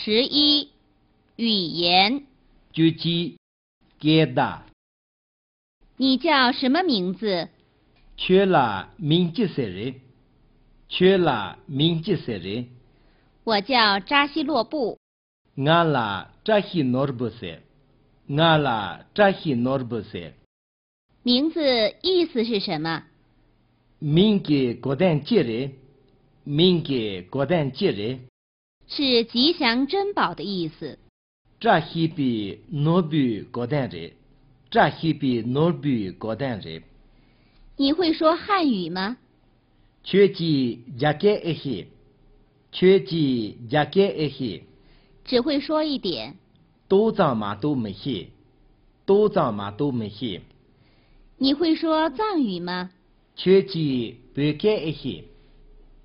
11. 语言。句子给答，你叫什么名字？缺了名字谁人？缺了名字谁人？我叫扎西洛布。俺啦扎西诺布塞，俺啦扎西诺布塞。名字意思是什么？名给国蛋接人，名给国蛋接人。是吉祥珍宝的意思。扎西比诺比国蛋人，扎西比诺比国蛋人。你会说汉语吗？缺记加给一些，缺记加给一些。只会说一点。多张嘛都没写，多张嘛都没写。你会说藏语吗？缺记不给一些，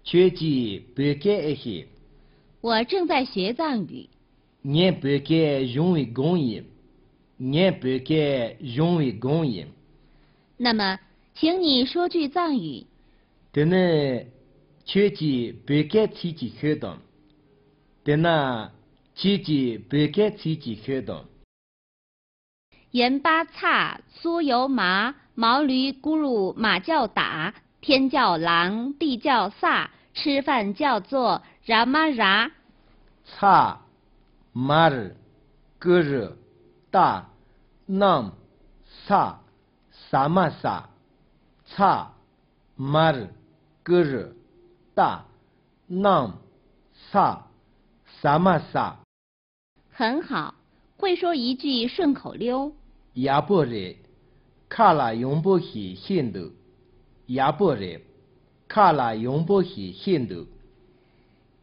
缺记不给一些。我正在学藏语。你不给用为公益，你不给用为公益。那么，请你说句藏语。等那缺记不给自己活动，等那自己不给自己活动。盐巴擦，酥油麻，毛驴咕噜马叫打，天叫狼，地叫萨，吃饭叫做ra嘛ra。擦，mar，咕噜，大，nam，萨，萨嘛萨，擦，mar，咕噜，大，nam，萨，萨嘛萨。很好，会说一句顺口溜。亚波人，卡拉永不西信度。亚波人，卡拉永不西信度。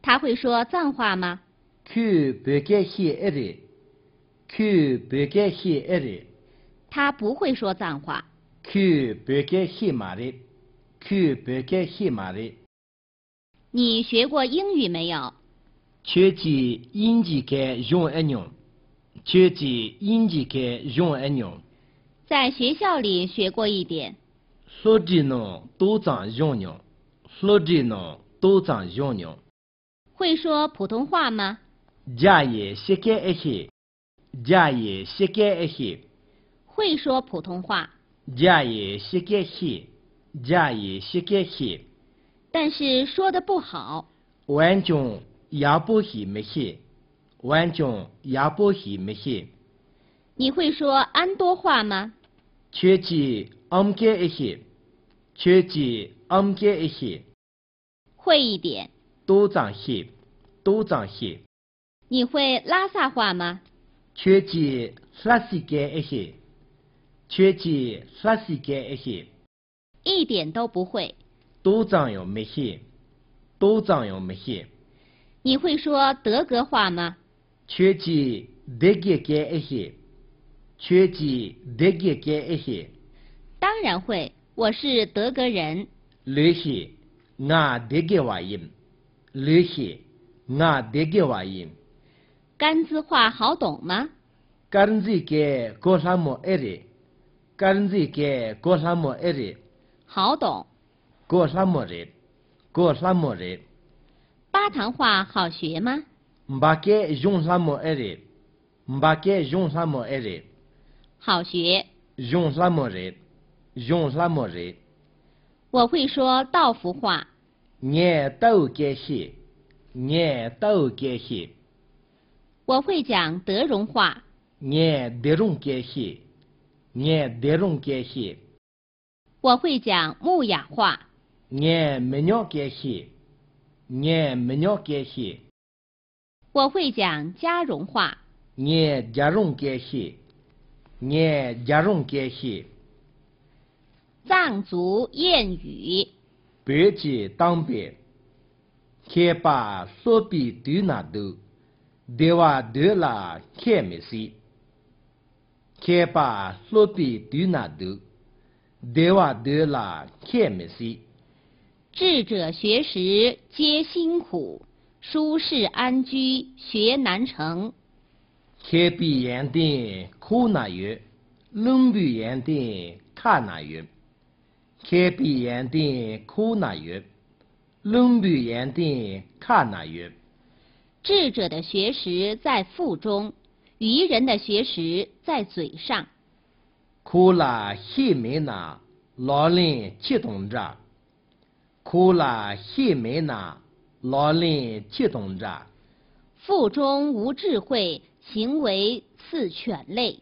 他会说藏话吗？去不给西一人，去不给西一人。他不会说藏话。去不给西马人，去不给西马人。你学过英语没有？缺记英语给用一用，缺记英语给用一用。在学校里学过一点。所以呢，都长用用，所以呢，都长用用。会说普通话吗？家也些给一些，家也些给一些。会说普通话。家也些给些，家也些给些。但是说的不好。完全也不是没些，完全也不是没些。你会说安多话吗？缺记给一些，缺记给一些。会一点。都长些，都长些。你会拉萨话吗？缺记拉西给一些，缺记拉西给一些。一点都不会。都长有没些，都长有没些。你会说德格话吗？缺记德格给一些，缺记德格给一些。当然会，我是德格人。那些俺德格话音，那些俺德格话音。甘孜话好懂吗？甘孜给高沙漠二人，甘孜给高沙漠二人。好懂。高沙漠人，高沙漠人。巴塘话好学吗？把给用沙漠二人，把给用沙漠二人。好学。用沙漠人，用沙漠人。我会说道福话。你都给些，你都给些。我会讲德容话。你德容给些，你德容给些。我会讲木雅话。你没鸟给些，你没鸟给些。我会讲嘉容话。你嘉容给些，你嘉容给些。藏族谚语。白旗当边，先把手臂对那头，对话对了看没事。先把手臂对那头，对话对了看没事。智者学识皆辛苦，舒适安居学难成。开闭眼睛苦那月，冷闭眼睛看那月。开闭眼睛苦那月，冷闭眼睛看那月。智者的学识在腹中，愚人的学识在嘴上。苦辣黑美那老人激动着，苦辣黑美那老人激动着。腹中无智慧，行为似犬类。